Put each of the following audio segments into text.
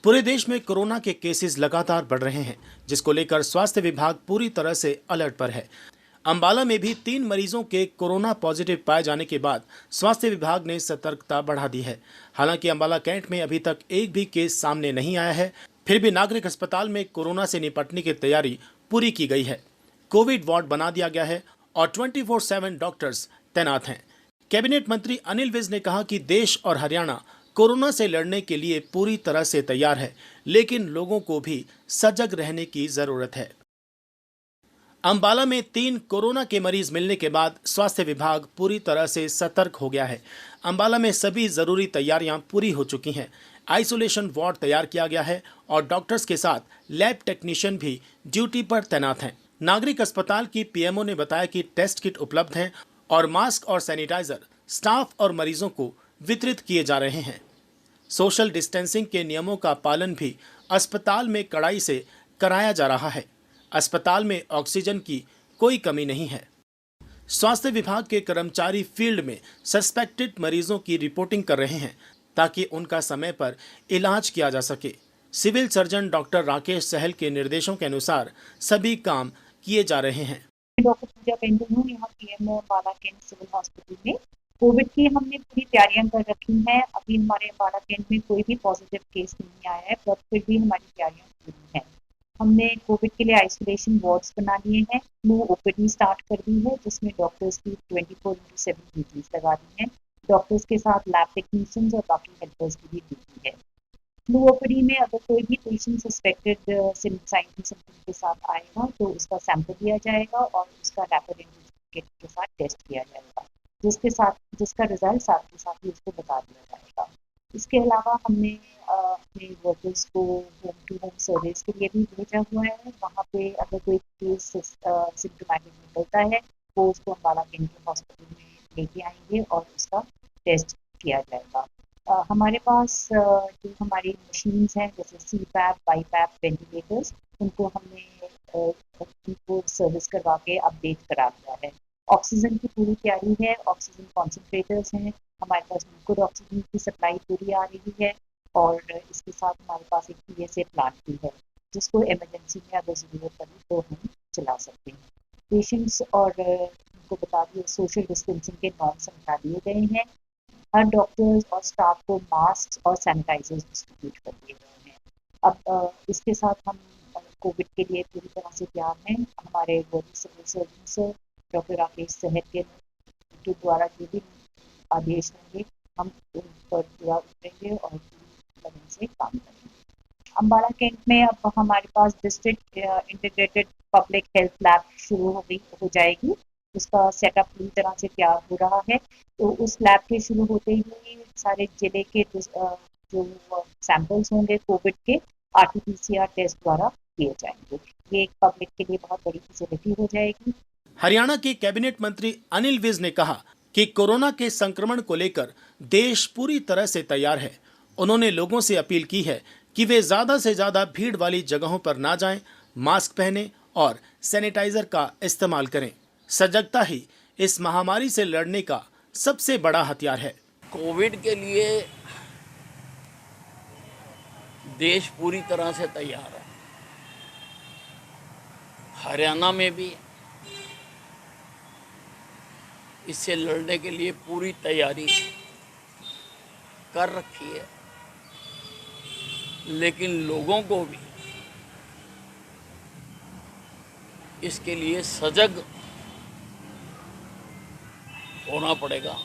पूरे देश में कोरोना के केसेस लगातार बढ़ रहे हैं, जिसको लेकर स्वास्थ्य विभाग पूरी तरह से अलर्ट पर है। अंबाला में भी 3 मरीजों के कोरोना पॉजिटिव पाए जाने के बाद स्वास्थ्य विभाग ने सतर्कता बढ़ा दी है। हालांकि अंबाला कैंट में अभी तक एक भी केस सामने नहीं आया है, फिर भी नागरिक अस्पताल में कोरोना से निपटने की तैयारी पूरी की गई है। कोविड वार्ड बना दिया गया है और 24/7 डॉक्टर्स तैनात हैं। कैबिनेट मंत्री अनिल विज ने कहा कि देश और हरियाणा कोरोना से लड़ने के लिए पूरी तरह से तैयार है, लेकिन लोगों को भी सजग रहने की जरूरत है। अंबाला में 3 कोरोना के मरीज मिलने के बाद स्वास्थ्य विभाग पूरी तरह से सतर्क हो गया है। अंबाला में सभी जरूरी तैयारियां पूरी हो चुकी हैं। आइसोलेशन वार्ड तैयार किया गया है और डॉक्टर्स के साथ लैब टेक्नीशियन भी ड्यूटी पर तैनात हैं। नागरिक अस्पताल की पीएमओ ने बताया कि टेस्ट किट उपलब्ध हैं और मास्क और सैनिटाइजर स्टाफ और मरीजों को वितरित किए जा रहे हैं। सोशल डिस्टेंसिंग के नियमों का पालन भी अस्पताल में कड़ाई से कराया जा रहा है। अस्पताल में ऑक्सीजन की कोई कमी नहीं है। स्वास्थ्य विभाग के कर्मचारी फील्ड में सस्पेक्टेड मरीजों की रिपोर्टिंग कर रहे हैं ताकि उनका समय पर इलाज किया जा सके। Civil surgeon doctor Rakesh Sahal के निर्देशों के अनुसार सभी काम किए जा रहे हैं। डॉक्टर पूजा पेंडू हूँ, यहाँ PMO Ambala Cantt civil hospital में। कोविड की हमने पूरी तैयारियां कर रखी हैं। अभी हमारे अंबाला कैंट में कोई भी पॉजिटिव केस नहीं आया है, पर फिर भी हमारी तैयारियां पूरी हैं। हमने कोविड के लिए आइसोलेशन वार्ड्स बना लिए हैं। फ्लू ओपीडी स्टार्ट कर दी है, जिसमें डॉक्टर्स की 24/7 ड्यूटीज लगा दी हैं। डॉक्टर्स के साथ लैब टेक्नीशियंस और बाकी हेल्पर्स की भी ड्यूटी है। फ्लू ओपीडी में अगर कोई भी पेशेंट सस्पेक्टेड सिम्टम के साथ आएगा तो उसका सैंपल लिया जाएगा और उसका रैपिड एंटीजन किट के साथ टेस्ट किया जाएगा, जिसका रिजल्ट साथ के साथ ही उसको बता दिया जाएगा। इसके अलावा हमने अपने वर्कर्स को होम टू होम सर्विस के लिए भी भेजा हुआ है। वहाँ पे अगर कोई केस सिम्टोमेटिक निकलता है तो उसको अंबाला कैंट हॉस्पिटल में लेके आएंगे और उसका टेस्ट किया जाएगा। हमारे पास जो हमारी मशीन्स हैं जैसे CPAP, BiPAP, वेंटिलेटर्स, उनको हमने उनको सर्विस करवा के अपडेट करा दिया है। ऑक्सीजन की पूरी तैयारी है। ऑक्सीजन कॉन्सेंट्रेटर्स हैं हमारे पास। लिक्विड ऑक्सीजन की सप्लाई पूरी आ रही है और इसके साथ हमारे पास एक PSA प्लांट भी है, जिसको इमरजेंसी में अगर ज़रूरत पड़ी तो हम चला सकते हैं। पेशेंट्स और उनको बता दिए सोशल डिस्टेंसिंग के नॉर्म्स समझा दिए गए हैं। हर डॉक्टर्स और स्टाफ को मास्क और सैनिटाइजर्स डिस्ट्रीब्यूट कर दिए गए हैं। अब इसके साथ हम कोविड के लिए पूरी तरह से तैयार हैं। हमारे body civil surgeon doctor Rakesh Sahal के द्वारा जो भी आदेश होंगे हम उन पर पूरा उतरेंगे और पूरी लगन से काम करेंगे। अंबाला कैंट में अब हमारे पास district integrated public health lab शुरू हो जाएगी। उसका सेटअप पूरी तरह से तैयार हो रहा है। तो उस लैब के शुरू होते ही सारे जिले के जो सैंपल्स होंगे कोविड के RT-PCR टेस्ट द्वारा किए जाएंगे। ये एक पब्लिक के लिए बहुत बड़ी फैसिलिटी हो जाएगी। हरियाणा के कैबिनेट मंत्री अनिल विज ने कहा कि कोरोना के संक्रमण को लेकर देश पूरी तरह से तैयार है। उन्होंने लोगों से अपील की है कि वे ज्यादा से ज्यादा भीड़ वाली जगहों पर ना जाएं, मास्क पहनें और सैनिटाइजर का इस्तेमाल करें। सजगता ही इस महामारी से लड़ने का सबसे बड़ा हथियार है। कोविड के लिए देश पूरी तरह से तैयार है। हरियाणा में भी इससे लड़ने के लिए पूरी तैयारी कर रखी है, लेकिन लोगों को भी इसके लिए सजग होना पड़ेगा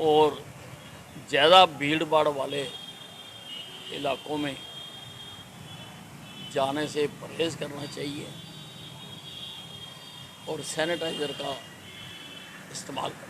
और ज़्यादा भीड़ भाड़ वाले इलाकों में जाने से परहेज़ करना चाहिए और सैनिटाइज़र का इस्तेमाल करना।